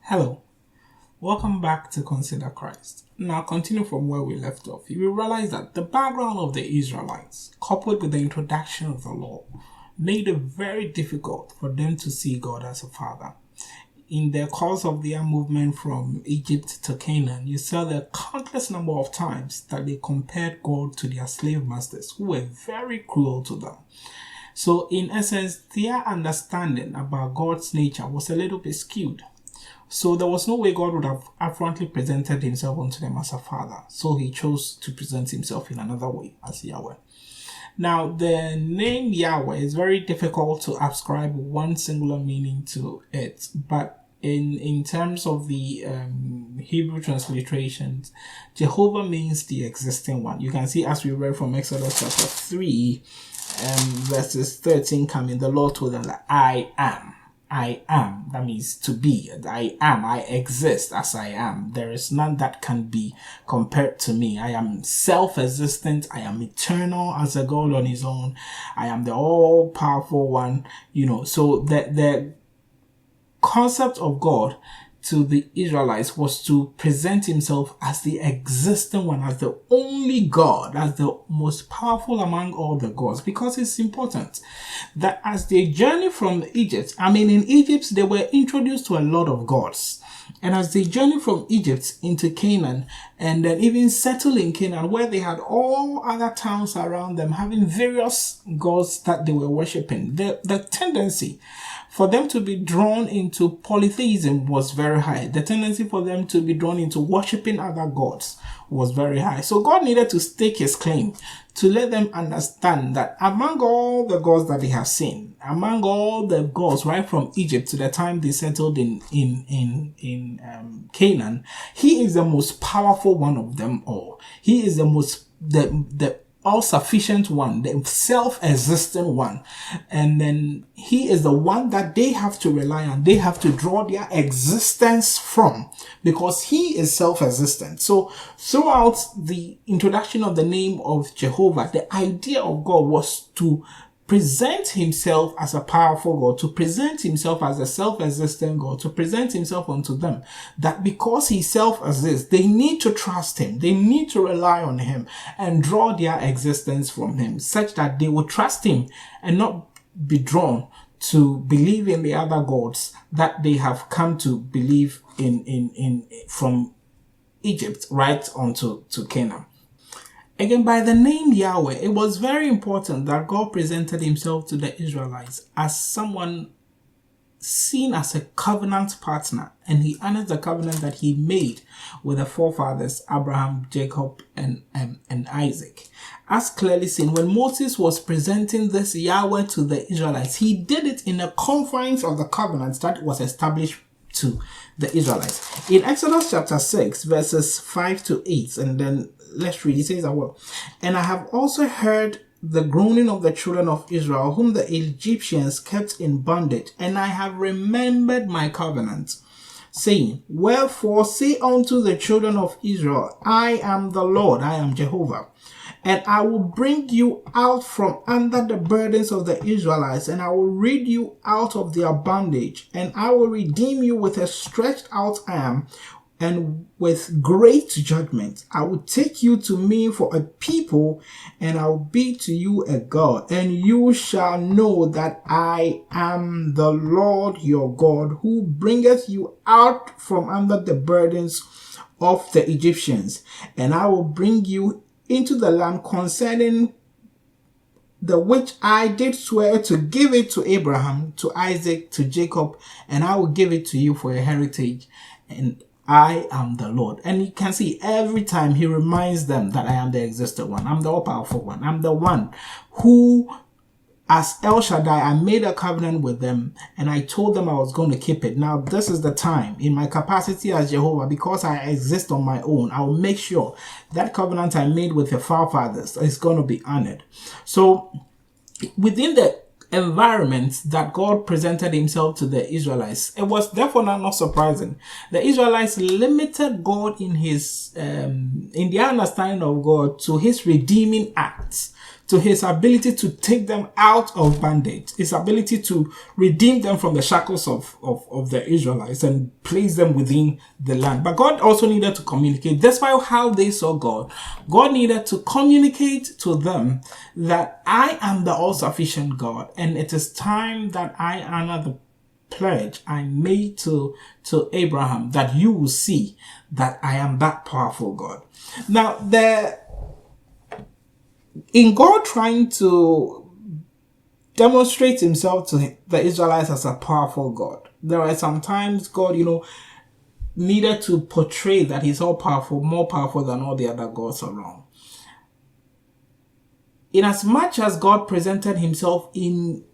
Hello, welcome back to Consider Christ. Now, continue from where we left off. You will realize that the background of the Israelites, coupled with the introduction of the law, made it very difficult for them to see God as a father. In the course of their movement from Egypt to Canaan, you saw the countless number of times that they compared God to their slave masters, who were very cruel to them. So, in essence, their understanding about God's nature was a little bit skewed. So there was no way God would have upfrontly presented himself unto them as a father. So he chose to present himself in another way as Yahweh. Now, the name Yahweh is very difficult to ascribe one singular meaning to it. But in terms of the Hebrew transliterations, Jehovah means the existing one. You can see as we read from Exodus chapter 3, verses 13 coming, the Lord told them that I am. I am, that means to be. I am, I exist as I am. There is none that can be compared to me. I am self-existent. I am eternal as a God on his own. I am the all-powerful one. So the concept of God to the Israelites was to present himself as the existing one, as the only God, as the most powerful among all the gods, because it's important that as they journey from Egypt, in Egypt, they were introduced to a lot of gods. And as they journey from Egypt into Canaan, and then even settle in Canaan, where they had all other towns around them having various gods that they were worshipping, the tendency for them to be drawn into polytheism was very high. The tendency for them to be drawn into worshipping other gods was very high. So God needed to stake his claim to let them understand that among all the gods that they have seen, among all the gods right from Egypt to the time they settled in Canaan, he is the most powerful one of them all. He is the all-sufficient one, the self-existent one. And then he is the one that they have to rely on. They have to draw their existence from, because he is self-existent. So throughout the introduction of the name of Jehovah, the idea of God was to present himself as a powerful God, to present himself as a self-existent God, to present himself unto them, that because he self-exists, they need to trust him, they need to rely on him and draw their existence from him, such that they will trust him and not be drawn to believe in the other gods that they have come to believe in from Egypt right onto Canaan. Again, by the name Yahweh, it was very important that God presented himself to the Israelites as someone seen as a covenant partner, and he honors the covenant that he made with the forefathers, Abraham, Jacob, and Isaac. As clearly seen, when Moses was presenting this Yahweh to the Israelites, he did it in the confines of the covenant that was established to the Israelites. In Exodus chapter 6, verses 5 to 8, and then let's read. It says, and I have also heard the groaning of the children of Israel, whom the Egyptians kept in bondage, and I have remembered my covenant, saying, wherefore say unto the children of Israel, I am the Lord, I am Jehovah. And I will bring you out from under the burdens of the Israelites, and I will rid you out of their bondage, and I will redeem you with a stretched out arm, and with great judgment. I will take you to me for a people, and I will be to you a God. And you shall know that I am the Lord your God, who bringeth you out from under the burdens of the Egyptians. And I will bring you into the land concerning the which I did swear to give it to Abraham, to Isaac, to Jacob, and I will give it to you for a heritage. And I am the Lord. And you can see every time he reminds them that I am the existent one. I'm the all-powerful one. I'm the one who, as El Shaddai, I made a covenant with them, and I told them I was going to keep it. Now, this is the time, in my capacity as Jehovah, because I exist on my own, I will make sure that covenant I made with the forefathers is going to be honored. So, within the environment that God presented himself to the Israelites, it was therefore not surprising. The Israelites limited God in his in their understanding of God to his redeeming acts, to his ability to take them out of bondage, his ability to redeem them from the shackles of the Israelites and place them within the land. But God also needed to communicate. Despite how they saw God, God needed to communicate to them that I am the all-sufficient God, and it is time that I honor the pledge I made to Abraham, that you will see that I am that powerful God. Now, in God trying to demonstrate himself to the Israelites as a powerful God, there are sometimes God, needed to portray that he's all powerful, more powerful than all the other gods around. In as much as God presented himself in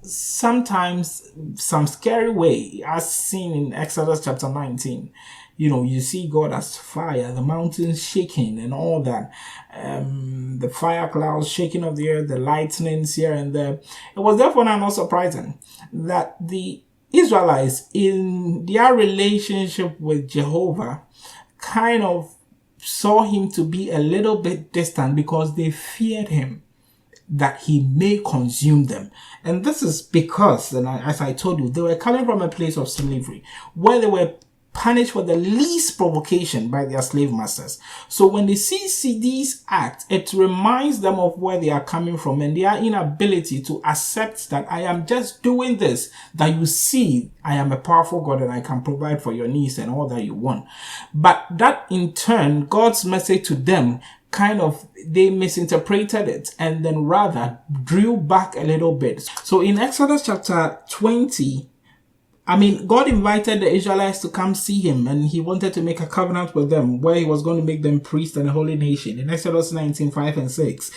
sometimes some scary way, as seen in Exodus chapter 19, you see God as fire, the mountains shaking and all that, the fire clouds shaking of the earth, the lightnings here and there. It was therefore not surprising that the Israelites, in their relationship with Jehovah, kind of saw him to be a little bit distant because they feared him, that he may consume them. And this is because, as I told you, they were coming from a place of slavery where they were punished for the least provocation by their slave masters. So when they see these acts, it reminds them of where they are coming from and their inability to accept that I am just doing this, that you see I am a powerful God and I can provide for your needs and all that you want. But that in turn, God's message to them, they misinterpreted it and then rather drew back a little bit. So in Exodus chapter 20, God invited the Israelites to come see him, and he wanted to make a covenant with them where he was going to make them priests and a holy nation in Exodus 19, 5 and 6.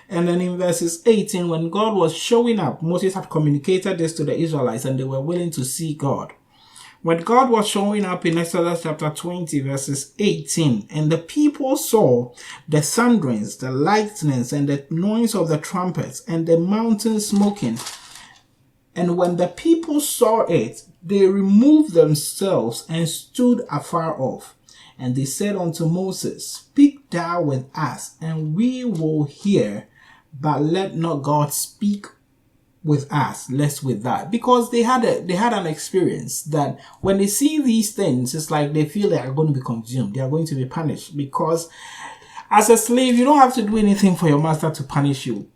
And then in verses 18, when God was showing up, Moses had communicated this to the Israelites and they were willing to see God. When God was showing up in Exodus chapter 20, verses 18, and the people saw the thunderings, the lightnings, and the noise of the trumpets, and the mountain smoking. And when the people saw it, they removed themselves and stood afar off. And they said unto Moses, Speak thou with us, and we will hear, but let not God speak with us, lest with that. Because they had an experience that when they see these things, it's like they feel they are going to be consumed. They are going to be punished. Because as a slave, you don't have to do anything for your master to punish you.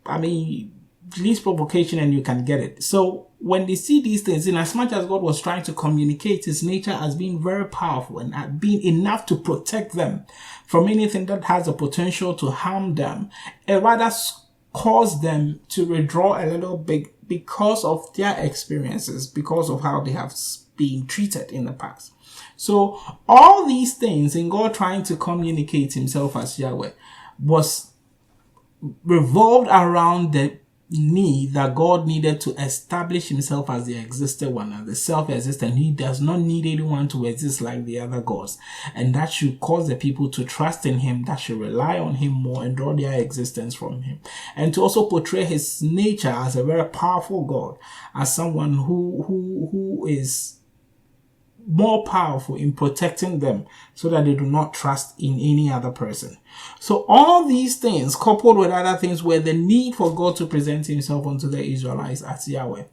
Least provocation and you can get it. So when they see these things, in as much as God was trying to communicate his nature as being very powerful and being enough to protect them from anything that has the potential to harm them, it rather caused them to withdraw a little bit because of their experiences, because of how they have been treated in the past. So all these things in God trying to communicate himself as Yahweh was revolved around the need that God needed to establish himself as the existent one, as the self-existent. He does not need anyone to exist like the other gods, and that should cause the people to trust in him, that should rely on him more and draw their existence from him, and to also portray his nature as a very powerful God, as someone who is more powerful in protecting them so that they do not trust in any other person. So all these things, coupled with other things, were the need for God to present himself unto the Israelites as Yahweh.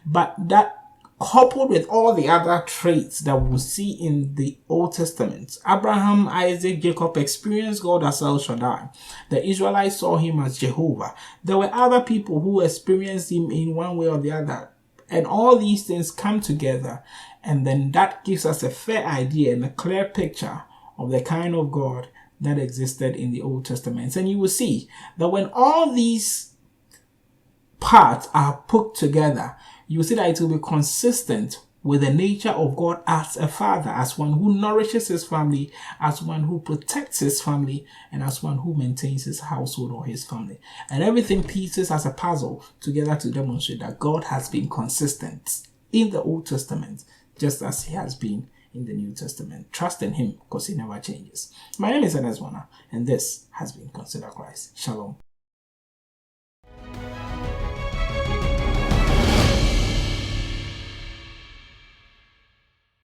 But that, coupled with all the other traits that we'll see in the Old Testament, Abraham, Isaac, Jacob experienced God as El Shaddai. The Israelites saw him as Jehovah. There were other people who experienced him in one way or the other. And all these things come together, and then that gives us a fair idea and a clear picture of the kind of God that existed in the Old Testament. And you will see that when all these parts are put together, you will see that it will be consistent with the nature of God as a father, as one who nourishes his family, as one who protects his family, and as one who maintains his household or his family. And everything pieces as a puzzle together to demonstrate that God has been consistent in the Old Testament, just as he has been in the New Testament. Trust in him because he never changes. My name is Enes Wana, and this has been Consider Christ. Shalom.